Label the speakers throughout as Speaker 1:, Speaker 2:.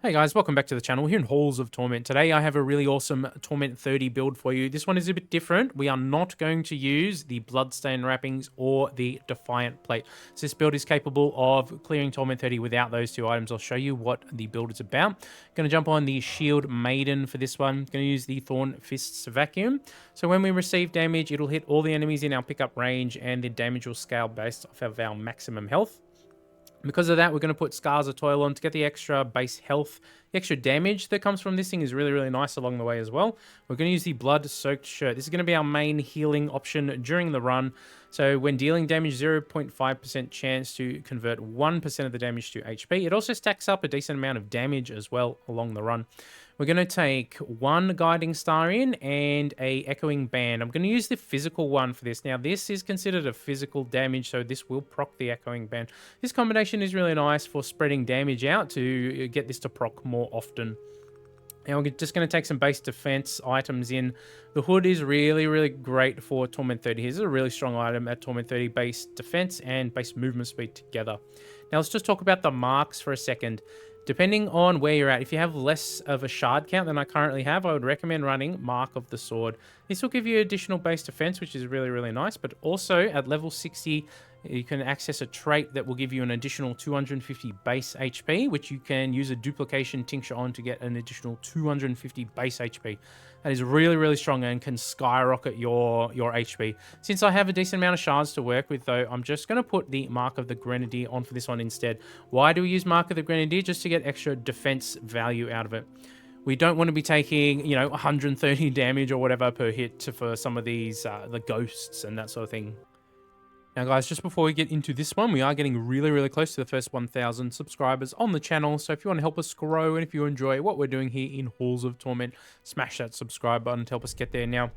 Speaker 1: Hey guys, welcome back to the channel. We're here in Halls of Torment. Today I have a really awesome Torment 30 build for you. This one is a bit different. We are not going to use the bloodstained wrappings or the Defiant plate. So this build is capable of clearing Torment 30 without those two items. I'll show you what the build is about. Going to jump on the Shield Maiden for this one. Going to use the Thorn Fists Vacuum. So when we receive damage, it'll hit all the enemies in our pickup range and the damage will scale based off of our maximum health. Because of that, we're going to put Scars of Toil on to get the extra base health. The extra damage that comes from this thing is really, really nice along the way as well. We're going to use the Blood-Soaked Shirt. This is going to be our main healing option during the run. So when dealing damage, 0.5% chance to convert 1% of the damage to HP. It also stacks up a decent amount of damage as well along the run. We're going to take one Guiding Star in and a Echoing Band. I'm going to use the physical one for this. Now, this is considered a physical damage, so this will proc the Echoing Band. This combination is really nice for spreading damage out to get this to proc more often. Now we're just going to take some base defense items in. The hood is really, really great for Torment 30. Here's a really strong item at Torment 30, base defense and base movement speed together. Now let's just talk about the marks for a second. Depending on where you're at, if you have less of a shard count than I currently have, I would recommend running Mark of the Sword. This will give you additional base defense, which is really, really nice, but also at level 60, you can access a trait that will give you an additional 250 base HP, which you can use a duplication tincture on to get an additional 250 base HP. That is really, really strong and can skyrocket your HP. Since I have a decent amount of shards to work with, though, I'm just going to put the Mark of the Grenadier on for this one instead. Why do we use Mark of the Grenadier? Just to get extra defense value out of it. We don't want to be taking, 130 damage or whatever per hit for some of these, the ghosts and that sort of thing. Now, guys, just before we get into this one, we are getting really, really close to the first 1,000 subscribers on the channel. So if you want to help us grow and if you enjoy what we're doing here in Halls of Torment, smash that subscribe button to help us get there. Now,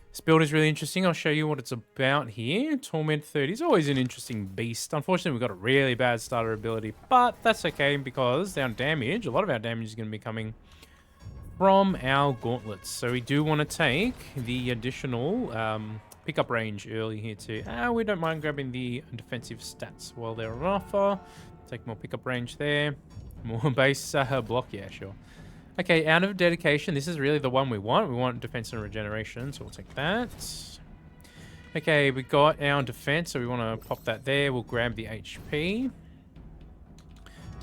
Speaker 1: this build is really interesting. I'll show you what it's about here. Torment 30 is always an interesting beast. Unfortunately, we've got a really bad starter ability, but that's okay because our damage, a lot of our damage is going to be coming from our gauntlets. So we do want to take the additional pickup range early here too. We don't mind grabbing the defensive stats while they're on offer. Take more pickup range there. More base block, yeah, sure. Okay, out of dedication, this is really the one we want. We want defense and regeneration, so we'll take that. Okay, we got our defense, so we want to pop that there. We'll grab the HP.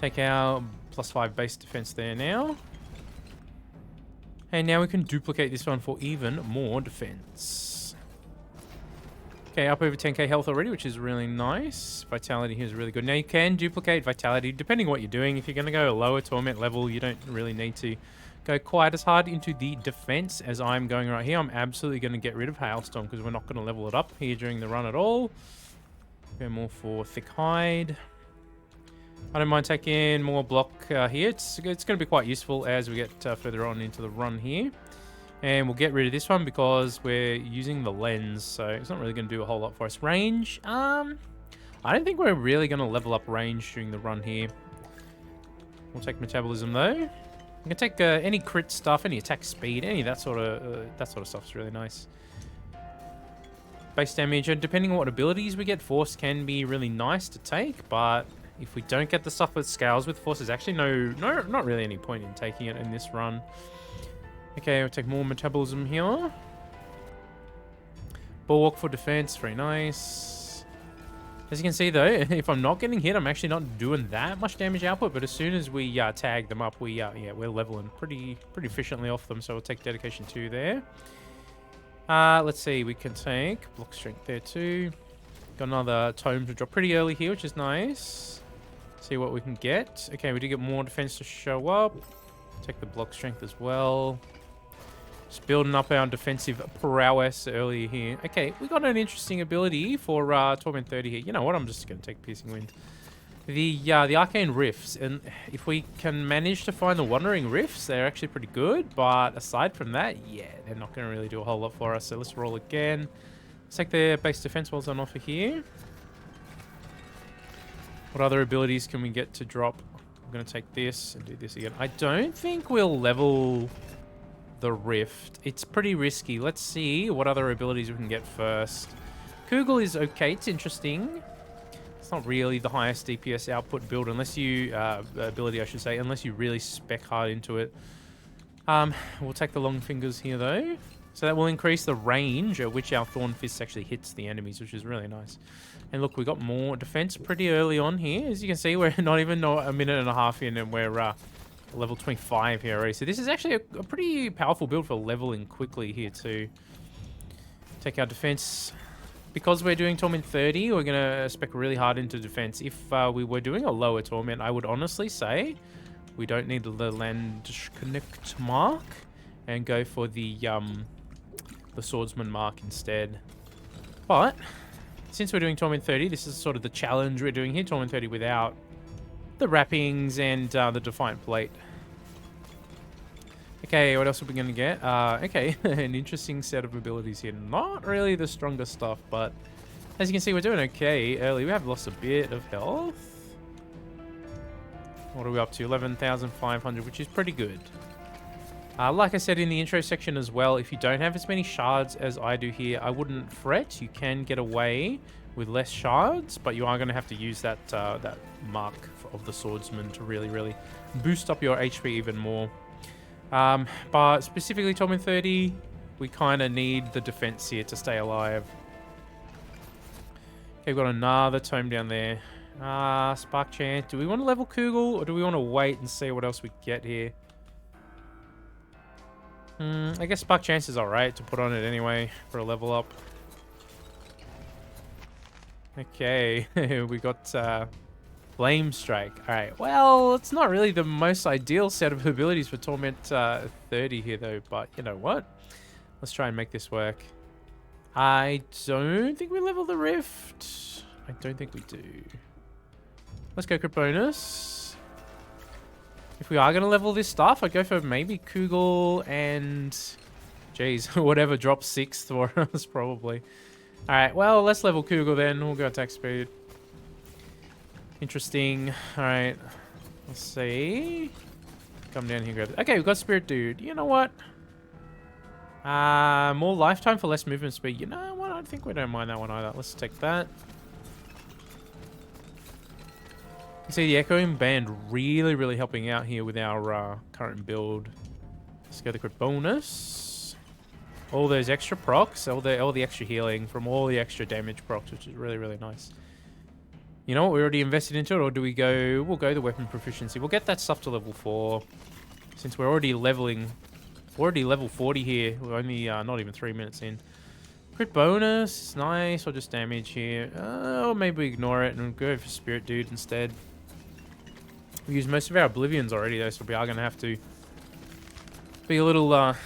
Speaker 1: Take our +5 base defense there now. And now we can duplicate this one for even more defense. Okay, up over 10k health already, which is really nice. Vitality here is really good. Now you can duplicate Vitality depending on what you're doing. If you're going to go lower Torment level, you don't really need to go quite as hard into the defense as I'm going right here. I'm absolutely going to get rid of Hailstorm because we're not going to level it up here during the run at all. Go more for Thick Hide. I don't mind taking more block here. It's going to be quite useful as we get further on into the run here. And we'll get rid of this one because we're using the lens, so it's not really going to do a whole lot for us. Range, I don't think we're really going to level up range during the run here. We'll take metabolism though. We can take any crit stuff, any attack speed, any that sort of stuff is really nice. Base damage, and depending on what abilities we get, force can be really nice to take, but if we don't get the stuff that scales with force, there's actually not really any point in taking it in this run. Okay, we'll take more metabolism here. Bulwark for defense, very nice. As you can see though, if I'm not getting hit, I'm actually not doing that much damage output, but as soon as we tag them up, we're leveling pretty efficiently off them, so we'll take dedication 2 there. Let's see, we can take block strength there too. Got another tome to drop pretty early here, which is nice. See what we can get. Okay, we do get more defense to show up. Take the block strength as well. Just building up our defensive prowess earlier here. Okay, we got an interesting ability for Torment 30 here. You know what? I'm just going to take Piercing Wind. The Arcane Rifts. And if we can manage to find the Wandering Rifts, they're actually pretty good. But aside from that, yeah, they're not going to really do a whole lot for us. So let's roll again. Let's take the base defense while it's on offer here. What other abilities can we get to drop? I'm going to take this and do this again. I don't think we'll level the Rift. It's pretty risky. Let's see what other abilities we can get first. Kugel is okay. It's interesting. not really the highest DPS output build unless you ability, I should say, unless you really spec hard into it. We'll take the long fingers here though, so that will increase the range at which our Thorn Fist actually hits the enemies, which is really nice. And look, we got more defense pretty early on here. As you can see, we're not even a minute and a half in, and we're level 25 here already. So this is actually a pretty powerful build for leveling quickly here too. Take our defense. Because we're doing Torment 30, we're going to spec really hard into defense. If we were doing a lower Torment, I would honestly say we don't need the Land Connect mark and go for the Swordsman mark instead. But since we're doing Torment 30, this is sort of the challenge we're doing here. Torment 30 without the wrappings and the Defiant plate. Okay, what else are we going to get? Okay, an interesting set of abilities here. Not really the strongest stuff, but as you can see, we're doing okay early. We have lost a bit of health. What are we up to? 11,500, which is pretty good. Like I said in the intro section as well, if you don't have as many shards as I do here, I wouldn't fret. You can get away with less shards, but you are going to have to use that that mark of the swordsman to really boost up your HP even more. But specifically Torment 30, we kind of need the defense here to stay alive. Okay, we've got another tome down there. Spark Chant. Do we want to level Kugel, or do we want to wait and see what else we get here? I guess Spark Chance is alright to put on it anyway for a level up. Okay, we got Flame Strike. Alright, well, it's not really the most ideal set of abilities for Torment 30 here though, but you know what? Let's try and make this work. I don't think we level the Rift. I don't think we do. Let's go crit bonus. If we are going to level this stuff, I'd go for maybe Kugel and... Jeez, whatever drops 6th for us, probably. Alright, well, let's level Kugel then. We'll go attack speed. Interesting. Alright. Let's see. Come down here, grab it. Okay, we've got Spirit Dude. You know what? More lifetime for less movement speed. You know what? I think we don't mind that one either. Let's take that. You see the Echoing Band really helping out here with our current build. Let's go the crit bonus. All those extra procs, all the extra healing from all the extra damage procs, which is really nice. You know what? We already invested into it, or do we go? We'll go the weapon proficiency. We'll get that stuff to level 4, since we're already leveling. We're already level 40 here. We're only not even 3 minutes in. Crit bonus, nice. Or just damage here. Or maybe we ignore it and go for Spirit Dude instead. We used most of our Oblivions already though, so we are going to have to be a little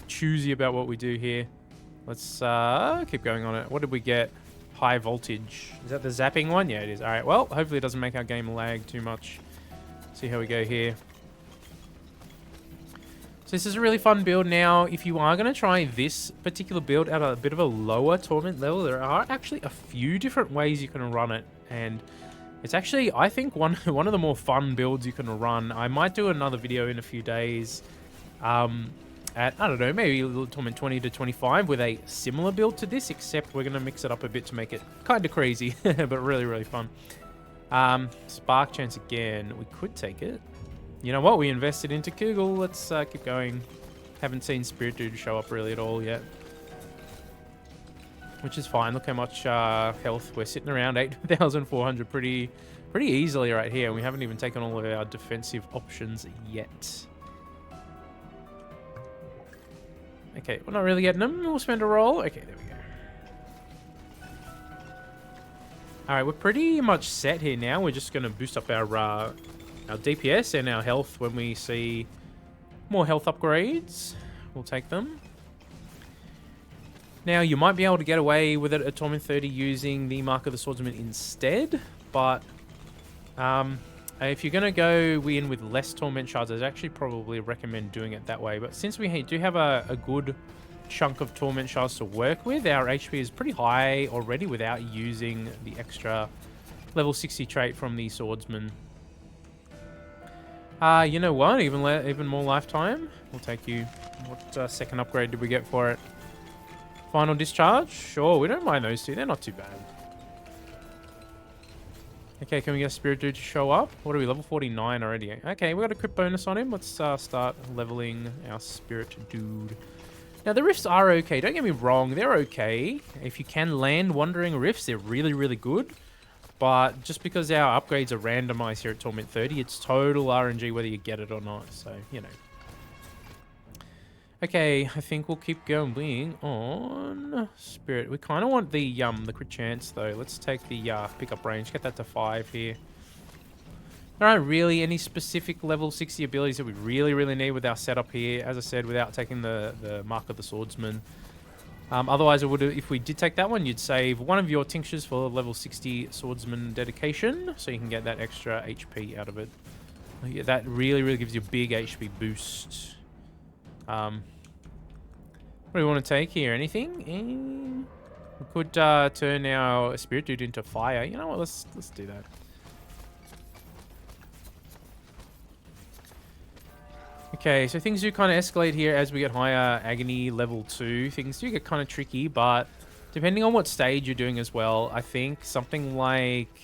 Speaker 1: choosy about what we do here. Let's keep going on it. What did we get? High voltage. Is that the zapping one? Yeah, it is. Alright, well, hopefully it doesn't make our game lag too much. See how we go here. So this is a really fun build now. If you are going to try this particular build at a bit of a lower Torment level, there are actually a few different ways you can run it. And it's actually, I think, one of the more fun builds you can run. I might do another video in a few days at, I don't know, maybe a little Torment 20 to 25 with a similar build to this, except we're going to mix it up a bit to make it kind of crazy, but really fun. Spark Chance again. We could take it. You know what? We invested into Kugel. Let's keep going. Haven't seen Spirit Dude show up really at all yet, which is fine. Look how much health we're sitting around, 8,400 pretty easily right here. We haven't even taken all of our defensive options yet. Okay, we're not really getting them. We'll spend a roll. Okay, there we go. Alright, we're pretty much set here now. We're just going to boost up our DPS and our health when we see more health upgrades. We'll take them. Now, you might be able to get away with it at Torment 30 using the Mark of the Swordsman instead, but if you're going to go in with less Torment Shards, I'd actually probably recommend doing it that way. But since we do have a good chunk of Torment Shards to work with, our HP is pretty high already without using the extra level 60 trait from the Swordsman. You know what? Even more lifetime. We'll take you. What second upgrade did we get for it? Final Discharge? Sure, we don't mind those two. They're not too bad. Okay, can we get a Spirit Dude to show up? What are we, level 49 already? Okay, we got a crit bonus on him. Let's start leveling our Spirit Dude. Now, the rifts are okay. Don't get me wrong, they're okay. If you can land Wandering Rifts, they're really, really good. But just because our upgrades are randomized here at Torment 30, it's total RNG whether you get it or not. So, you know. Okay, I think we'll keep going on Spirit. We kind of want the crit chance though. Let's take the pickup range, get that to 5 here. There aren't really any specific level 60 abilities that we really need with our setup here. As I said, without taking the Mark of the Swordsman. Otherwise, if we did take that one, you'd save one of your tinctures for level 60 Swordsman dedication, so you can get that extra HP out of it. Yeah, that really gives you a big HP boost. What do we want to take here? Anything? We could turn our Spirit Dude into fire. You know what? Let's do that. Okay, so things do kind of escalate here as we get higher. Agony level 2. Things do get kind of tricky, but depending on what stage you're doing as well, I think something like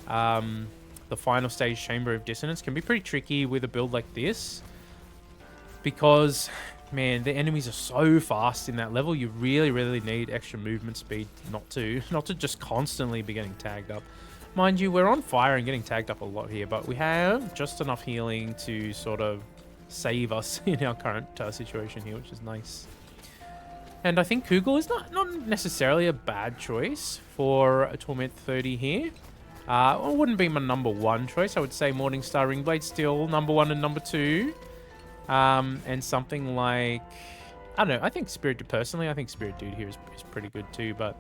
Speaker 1: the final stage, Chamber of Dissonance, can be pretty tricky with a build like this. Because, man, the enemies are so fast in that level. You really need extra movement speed not to just constantly be getting tagged up. Mind you, we're on fire and getting tagged up a lot here, but we have just enough healing to sort of save us in our current situation here, which is nice. And I think Kugel is not necessarily a bad choice for a Torment 30 here. It wouldn't be my number 1 choice. I would say Morningstar Ringblade still number 1 and number 2. And something like, I don't know, I think Spirit Dude, personally, I think Spirit Dude here is pretty good too, but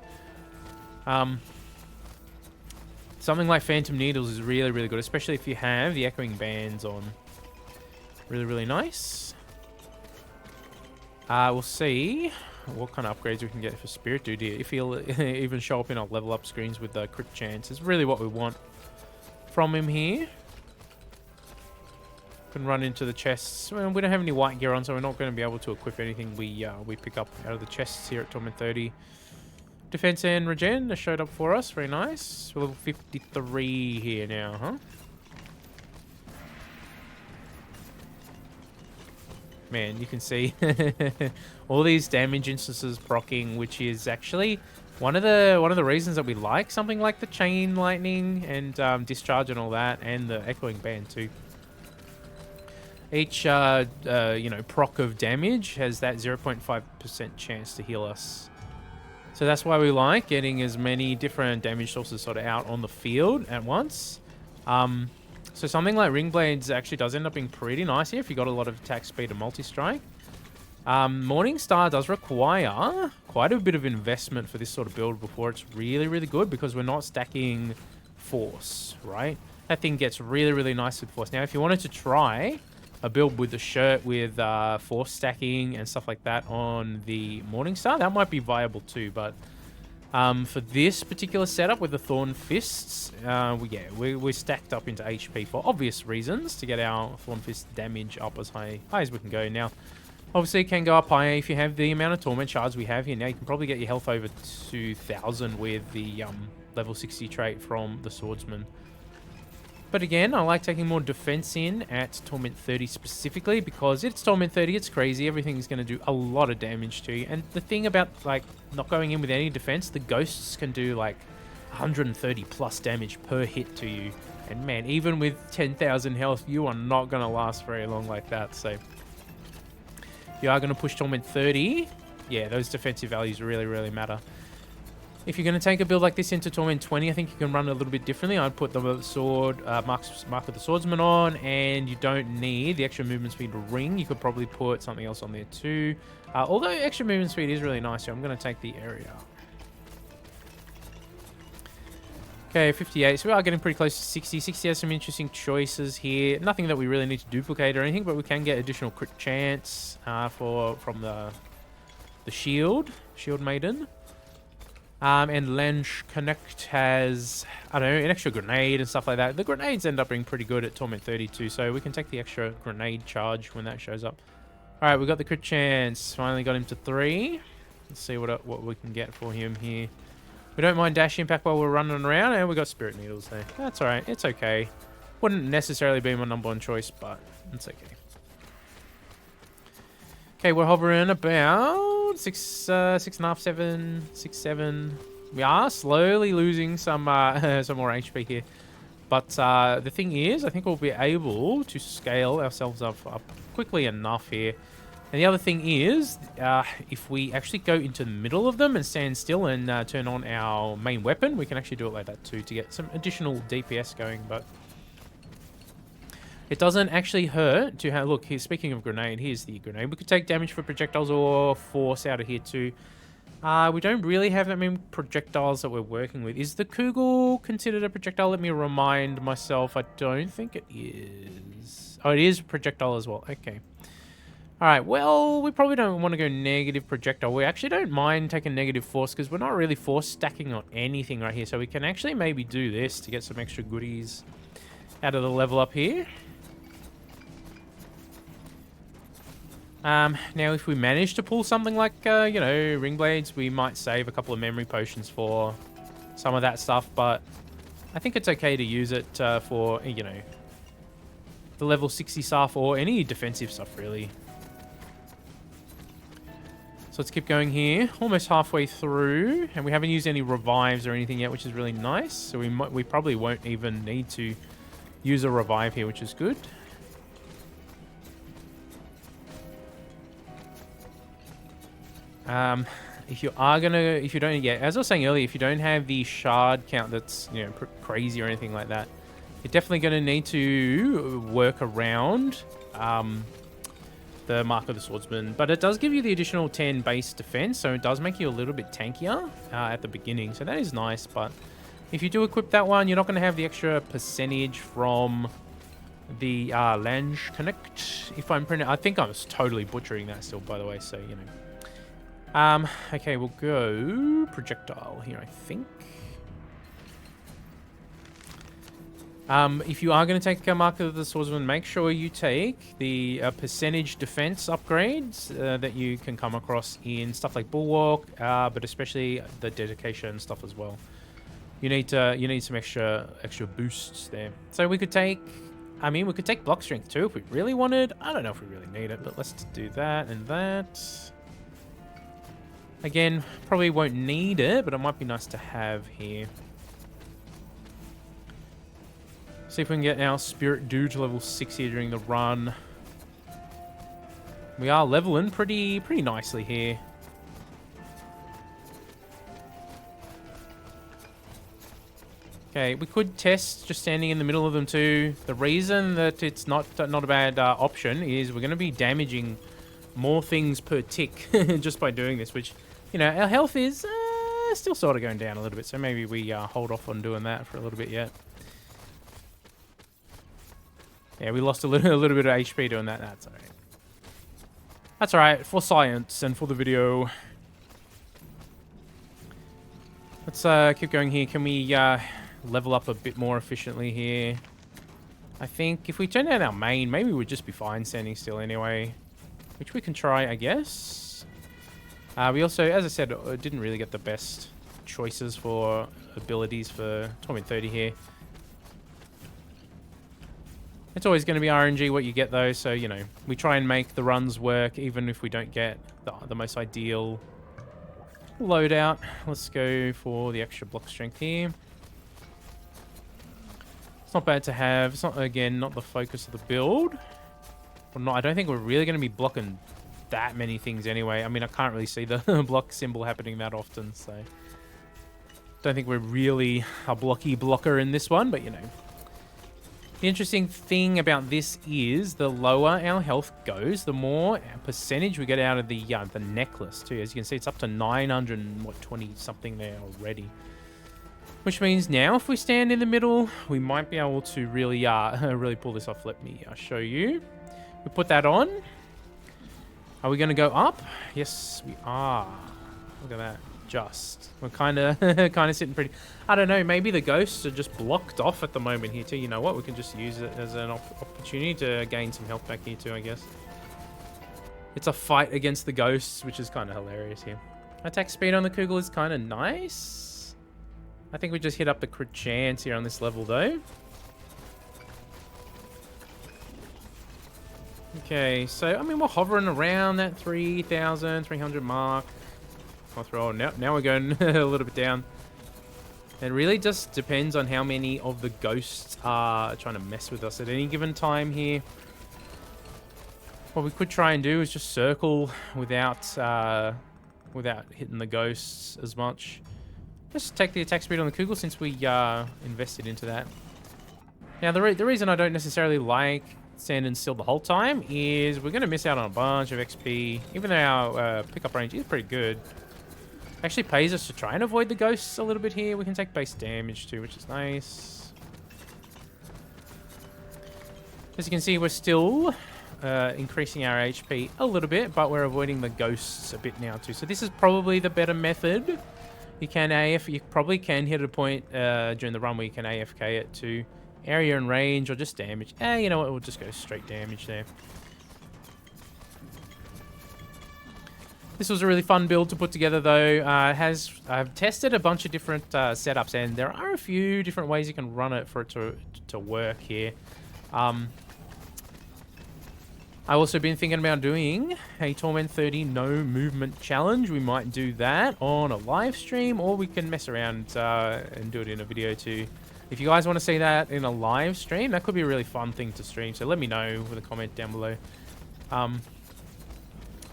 Speaker 1: something like Phantom Needles is really good, especially if you have the Echoing Bands on. Really nice. We'll see what kind of upgrades we can get for Spirit Dude here. If he'll even show up in our level up screens with the crit chance is really what we want from him here. Can run into the chests. Well, we don't have any white gear on, so we're not going to be able to equip anything we pick up out of the chests here at Torment 30. Defense and regen showed up for us. Very nice. We're level 53 here now, huh? Man, you can see all these damage instances proccing, which is actually one of the reasons that we like something like the Chain Lightning and Discharge and all that, and the Echoing Band too. Each proc of damage has that 0.5% chance to heal us. So that's why we like getting as many different damage sources sort of out on the field at once. So something like Ring Blades actually does end up being pretty nice here if you got a lot of attack speed and multi-strike. Morningstar does require quite a bit of investment for this sort of build before it's really good, because we're not stacking force, right? That thing gets really nice with force. Now, if you wanted to try a build with the shirt with force stacking and stuff like that on the Morningstar, that might be viable too, but for this particular setup with the Thorn Fists, we're stacked up into HP for obvious reasons to get our Thorn Fist damage up as high as we can go. Now, obviously it can go up higher if you have the amount of Torment Shards we have here. Now you can probably get your health over 2,000 with the level 60 trait from the Swordsman. But again, I like taking more defense in at Torment 30 specifically, because it's Torment 30, it's crazy. Everything's going to do a lot of damage to you. And the thing about like not going in with any defense, the ghosts can do like 130 plus damage per hit to you. And man, even with 10,000 health, you are not going to last very long like that. So if you are going to push Torment 30, yeah, those defensive values really matter. If you're going to take a build like this into Torment 20, I think you can run it a little bit differently. I'd put the sword, Mark of the Swordsman on, and you don't need the extra movement speed ring. You could probably put something else on there too. Although extra movement speed is really nice, so I'm going to take the area. Okay, 58. So we are getting pretty close to 60. 60 has some interesting choices here. Nothing that we really need to duplicate or anything, but we can get additional crit chance from the Shield Maiden. And Lench Connect has, I don't know, an extra grenade and stuff like that. The grenades end up being pretty good at Torment 32, so we can take the extra grenade charge when that shows up. Alright, we got the crit chance. Finally got him to 3. Let's see what we can get for him here. We don't mind dash impact while we're running around, and we got spirit needles there. That's all right. It's okay. Wouldn't necessarily be my #1 choice, but it's okay. Okay, we're hovering about 6.5, 7, 6, 7. We are slowly losing some some more HP here, but the thing is, I think we'll be able to scale ourselves up quickly enough here. And the other thing is, if we actually go into the middle of them and stand still and turn on our main weapon, we can actually do it like that too to get some additional DPS going. But it doesn't actually hurt to have... Look, here, speaking of grenade, here's the grenade. We could take damage for projectiles or force out of here too. We don't really have that many projectiles that we're working with. Is the Kugel considered a projectile? Let me remind myself. I don't think it is. Oh, it is a projectile as well. Okay. Alright, well, we probably don't want to go negative projectile. We actually don't mind taking negative force because we're not really force stacking on anything right here. So we can actually maybe do this to get some extra goodies out of the level up here. Now, if we manage to pull something like, you know, ring blades, we might save a couple of memory potions for some of that stuff. But I think it's okay to use it for, you know, the level 60 stuff or any defensive stuff, really. So let's keep going here. Almost halfway through, and we haven't used any revives or anything yet, which is really nice. So we probably won't even need to use a revive here, which is good. If you don't, yeah, as I was saying earlier, if you don't have the shard count that's, you know, crazy or anything like that, you're definitely going to need to work around the Mark of the Swordsman. But it does give you the additional 10 base defense, so it does make you a little bit tankier at the beginning. So that is nice, but if you do equip that one, you're not going to have the extra percentage from the Lange Connect. If I'm I think I was totally butchering that still, by the way, so, you know. Okay, we'll go projectile here, I think. If you are going to take a Mark of the Swordsman, make sure you take the percentage defense upgrades that you can come across in stuff like Bulwark, but especially the dedication stuff as well. You need some extra boosts there. So we could take, I mean, we could take block strength too if we really wanted. I don't know if we really need it, but let's do that and that. Again, probably won't need it, but it might be nice to have here. See if we can get our Spirit Dew to level 6 here during the run. We are leveling pretty nicely here. Okay, we could test just standing in the middle of them too. The reason that it's not a bad option is we're going to be damaging more things per tick just by doing this, which, you know, our health is still sort of going down a little bit, so maybe we hold off on doing that for a little bit yet. Yeah, we lost a little bit of HP doing that. That's alright. That's alright, for science and for the video. Let's keep going here. Can we level up a bit more efficiently here? I think if we turn down our main, maybe we'd just be fine standing still anyway. Which we can try, I guess. We also, as I said, didn't really get the best choices for abilities for Torment 30 here. It's always going to be RNG what you get though, so, you know, we try and make the runs work even if we don't get the most ideal loadout. Let's go for the extra block strength here. It's not bad to have. It's not, again, not the focus of the build. Well, no, I don't think we're really going to be blocking that many things anyway. I mean, I can't really see the block symbol happening that often, so don't think we're really a blocky blocker in this one, but, you know. The interesting thing about this is the lower our health goes, the more percentage we get out of the necklace too. As you can see, it's up to 920 something there already. Which means now if we stand in the middle, we might be able to really really pull this off. Let me show you. We put that on. Are we going to go up? Yes, we are. Look at that. Just. We're kind of sitting pretty... I don't know, maybe the ghosts are just blocked off at the moment here too. You know what? We can just use it as an opportunity to gain some health back here too, I guess. It's a fight against the ghosts, which is kind of hilarious here. Attack speed on the Kugel is kind of nice. I think we just hit up the crit chance here on this level, though. Okay, so, I mean, we're hovering around that 3,300 mark. I'll throw it. Now we're going a little bit down. It really just depends on how many of the ghosts are trying to mess with us at any given time here. What we could try and do is just circle without hitting the ghosts as much. Just take the attack speed on the Kugel since we invested into that. Now, the reason I don't necessarily like standing still the whole time is we're going to miss out on a bunch of XP, even though our pickup range is pretty good. Actually pays us to try and avoid the ghosts a little bit here. We can take base damage too, which is nice. As you can see, we're still increasing our HP a little bit, but we're avoiding the ghosts a bit now too. So this is probably the better method. You probably can hit a point during the run where you can AFK it to area and range or just damage. You know what? We'll just go straight damage there. This was a really fun build to put together, though. I've tested a bunch of different setups, and there are a few different ways you can run it for it to work here. I've also been thinking about doing a Torment 30 no movement challenge. We might do that on a live stream, or we can mess around and do it in a video too. If you guys want to see that in a live stream, that could be a really fun thing to stream. So let me know with a comment down below. I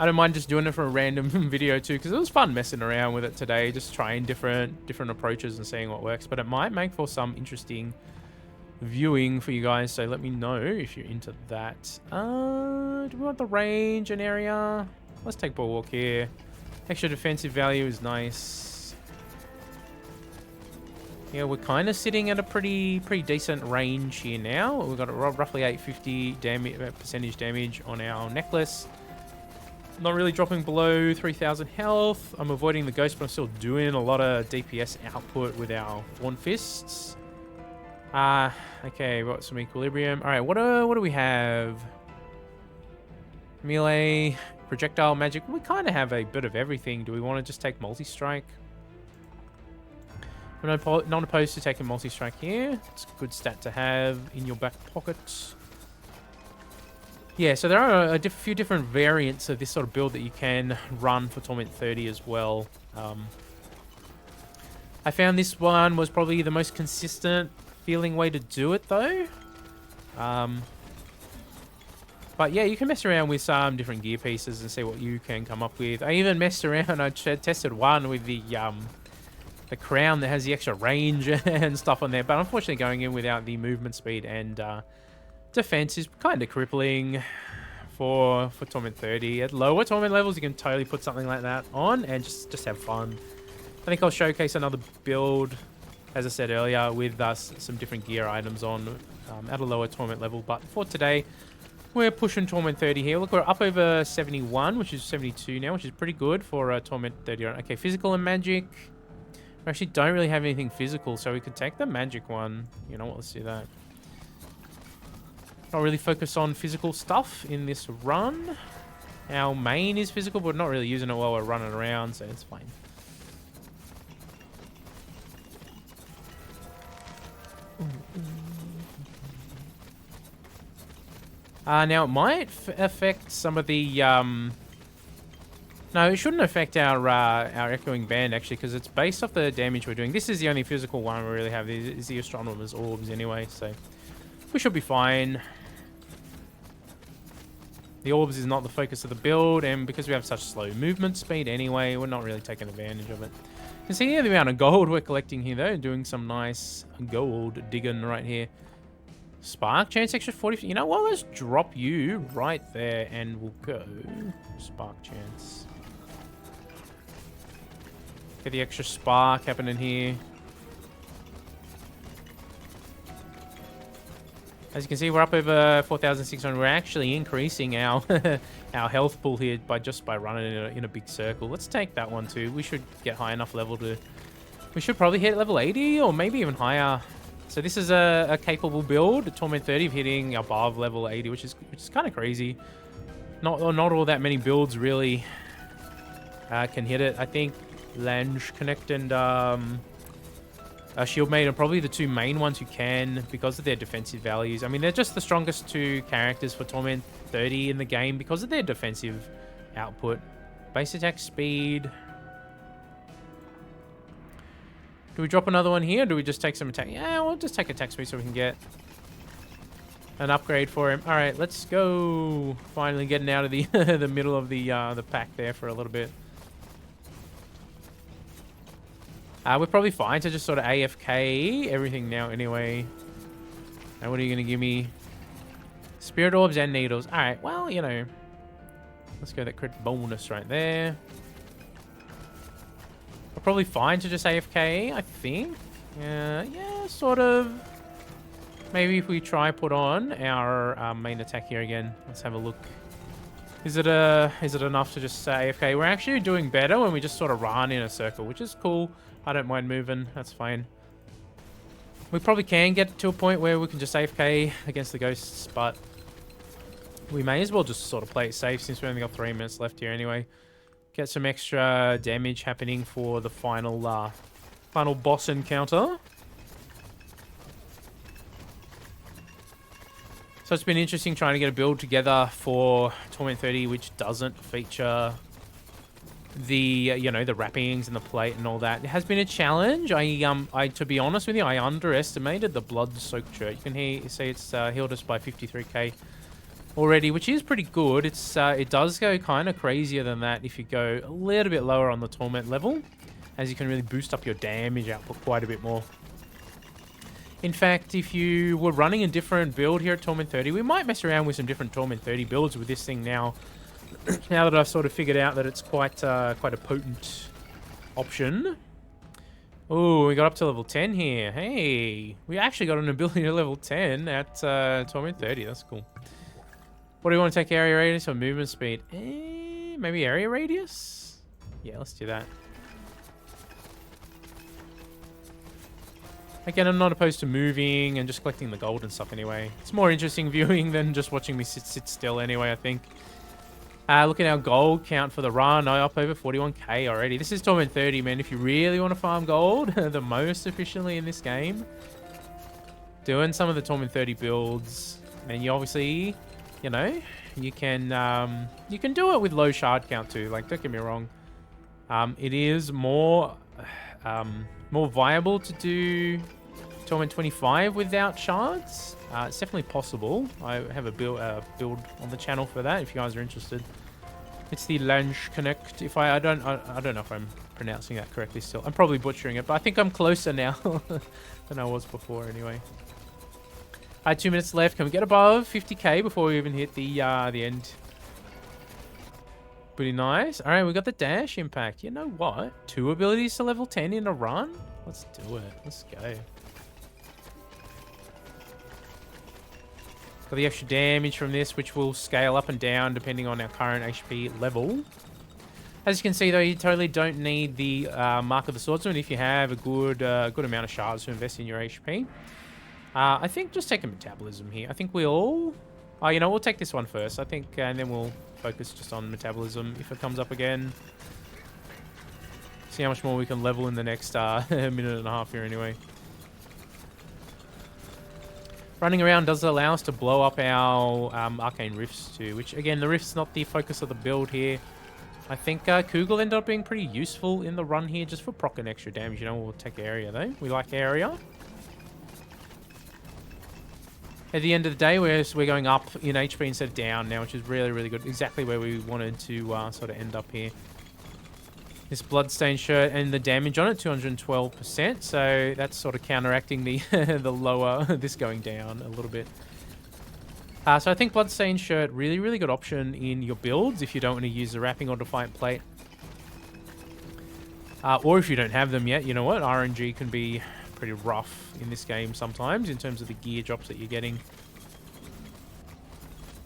Speaker 1: don't mind just doing it for a random video too, because it was fun messing around with it today, just trying different approaches and seeing what works. But it might make for some interesting viewing for you guys, so let me know if you're into that. Do we want the range and area? Let's take Bulwark here. Extra defensive value is nice. Yeah, we're kind of sitting at a pretty decent range here now. We've got roughly 850 percentage damage on our necklace. Not really dropping below 3,000 health. I'm avoiding the ghost, but I'm still doing a lot of DPS output with our Thorn Fists. Okay, we've got some equilibrium. All right, what do we have? Melee, projectile magic. We kind of have a bit of everything. Do we want to just take multi-strike? I'm not opposed to taking multi-strike here. It's a good stat to have in your back pocket. Yeah, so there are a few different variants of this sort of build that you can run for Torment 30 as well. I found this one was probably the most consistent feeling way to do it, though. But yeah, you can mess around with some different gear pieces and see what you can come up with. I even messed around. I tested one with the crown that has the extra range and stuff on there, but unfortunately going in without the movement speed and defense is kind of crippling for Torment 30. At lower Torment levels, you can totally put something like that on and just have fun. I think I'll showcase another build, as I said earlier, with some different gear items on at a lower Torment level. But for today, we're pushing Torment 30 here. Look, we're up over 71, which is 72 now, which is pretty good for Torment 30. Okay, physical and magic. We actually don't really have anything physical, so we could take the magic one. You know what? Let's do that. Not really focus on physical stuff in this run. Our main is physical, but we're not really using it while we're running around, so it's fine. Now it might affect some of the no, it shouldn't affect our echoing band actually, because it's based off the damage we're doing. This is the only physical one we really have is the astronomer's orbs anyway, so we should be fine. The orbs is not the focus of the build, and because we have such slow movement speed anyway, we're not really taking advantage of it. You can see here the amount of gold we're collecting here, though. Doing some nice gold digging right here. Spark chance extra 40. You know what? Let's drop you right there, and we'll go spark chance. Get the extra spark happening here. As you can see, we're up over 4,600. We're actually increasing our our health pool here by running in a big circle. Let's take that one too. We should get high enough level to... We should probably hit level 80 or maybe even higher. So this is a capable build, Torment 30, of hitting above level 80, which is kind of crazy. Not all that many builds really can hit it. I think Lange Connect and Shield Maid are probably the two main ones who can, because of their defensive values. I mean, they're just the strongest two characters for Torment 30 in the game because of their defensive output. Base attack speed. Do we drop another one here, or do we just take some attack? Yeah, we'll just take attack speed so we can get an upgrade for him. All right, let's go. Finally getting out of the the middle of the pack there for a little bit. We're probably fine to just sort of AFK everything now anyway. Now, what are you going to give me? Spirit Orbs and Needles. All right, well, you know. Let's go that crit bonus right there. We're probably fine to just AFK, I think. Yeah, sort of. Maybe if we try put on our main attack here again. Let's have a look. Is it enough to just AFK? We're actually doing better when we just sort of run in a circle, which is cool. I don't mind moving. That's fine. We probably can get to a point where we can just AFK against the ghosts, but we may as well just sort of play it safe since we only got 3 minutes left here anyway. Get some extra damage happening for the final final boss encounter. So it's been interesting trying to get a build together for Torment 30, which doesn't feature the you know, the wrappings and the plate and all that. It has been a challenge. I to be honest with you, I underestimated the blood-soaked shirt. You can see it's healed us by 53k already, which is pretty good. It's it does go kind of crazier than that if you go a little bit lower on the Torment level, as you can really boost up your damage output quite a bit more. In fact, if you were running a different build here at Torment 30, we might mess around with some different Torment 30 builds with this thing now. Now that I've sort of figured out that it's quite a potent option. Oh, we got up to level 10 here. Hey, we actually got an ability to level 10 at Torment 30. That's cool. What do we want to take, area radius or movement speed? Maybe area radius? Yeah, let's do that. Again, I'm not opposed to moving and just collecting the gold and stuff anyway. It's more interesting viewing than just watching me sit still anyway, I think. Look at our gold count for the run. I'm up over 41k already. This is Torment 30, man. If you really want to farm gold the most efficiently in this game, doing some of the Torment 30 builds, and you obviously, you know, you can do it with low shard count too. Like, don't get me wrong. It is more viable to do Torment 25 without shards. It's definitely possible. I have a build on the channel for that if you guys are interested. It's the Lange Connect. If I don't know if I'm pronouncing that correctly still. I'm probably butchering it, but I think I'm closer now than I was before anyway. 2 minutes left. Can we get above 50k before we even hit the end? Pretty nice. All right, we got the dash impact. You know what? 2 abilities to level 10 in a run? Let's do it. Let's go. Got the extra damage from this, which will scale up and down depending on our current HP level. As you can see, though, you totally don't need the Mark of the Swordsman if you have a good amount of shards to invest in your HP. I think just take a metabolism here. I think we'll... Oh, you know, we'll take this one first, I think, and then we'll focus just on metabolism if it comes up again. See how much more we can level in the next minute and a half here anyway. Running around does allow us to blow up our arcane rifts too, which again, the rift's not the focus of the build here. I think Kugel ended up being pretty useful in the run here just for proccing extra damage. You know, we'll take area though. We like area. At the end of the day, we're going up in HP instead of down now, which is really, really good. Exactly where we wanted to sort of end up here. This bloodstained shirt and the damage on it, 212%. So that's sort of counteracting the the lower, this going down a little bit. So I think bloodstained shirt, really, really good option in your builds if you don't want to use the wrapping or Defiant plate. Or if you don't have them yet, you know what? RNG can be pretty rough in this game sometimes in terms of the gear drops that you're getting.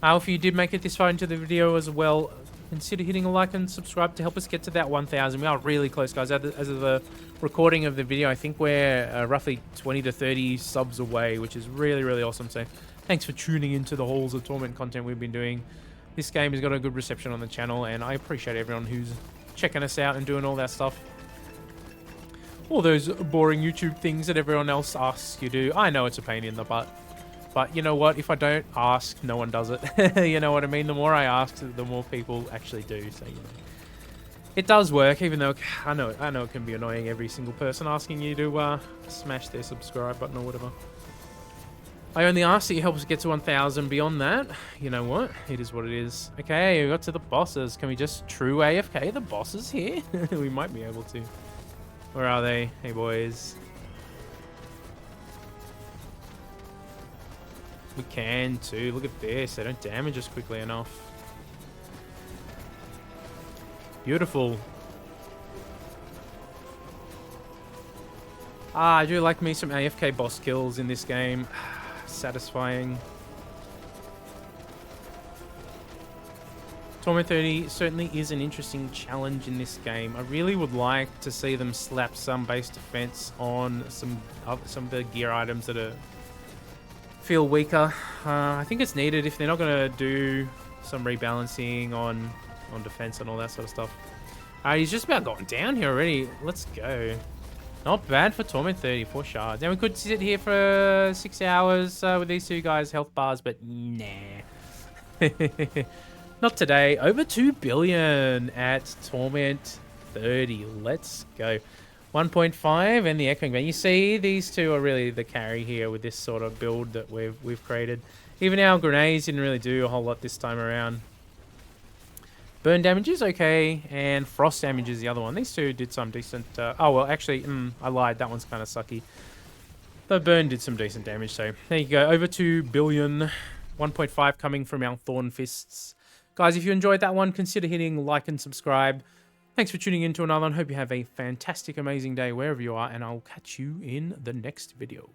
Speaker 1: If you did make it this far into the video as well, consider hitting a like and subscribe to help us get to that 1,000. We are really close, guys. As of the recording of the video, I think we're roughly 20 to 30 subs away, which is really, really awesome. So thanks for tuning into the Halls of Torment content we've been doing. This game has got a good reception on the channel, and I appreciate everyone who's checking us out and doing all that stuff. All those boring YouTube things that everyone else asks you to do. I know it's a pain in the butt. But you know what? If I don't ask, no one does it. You know what I mean? The more I ask, the more people actually do. So, you know. It does work, even though I know it can be annoying, every single person asking you to smash their subscribe button or whatever. I only ask that you help us get to 1,000. Beyond that, you know what? It is what it is. Okay, we got to the bosses. Can we just true AFK the bosses here? We might be able to. Where are they? Hey, boys. We can too. Look at this. They don't damage us quickly enough. Beautiful. I do like me some AFK boss kills in this game. Satisfying. Torment 30 certainly is an interesting challenge in this game. I really would like to see them slap some base defense on some of the gear items that feel weaker. I think it's needed if they're not going to do some rebalancing on defense and all that sort of stuff. He's just about gone down here already. Let's go. Not bad for Torment 30, 4 shards. And we could sit here for 6 hours with these two guys' health bars, but nah. Not today. Over 2 billion at Torment 30. Let's go. 1.5 and the Echoing Man. You see, these two are really the carry here with this sort of build that we've created. Even our grenades didn't really do a whole lot this time around. Burn damage is okay, and frost damage is the other one. These two did some decent... oh, well, actually, I lied. That one's kind of sucky. The burn did some decent damage, so there you go. Over 2 billion. 1.5 coming from our Thorn Fists. Guys, if you enjoyed that one, consider hitting like and subscribe. Thanks for tuning in to another one. Hope you have a fantastic, amazing day wherever you are, and I'll catch you in the next video.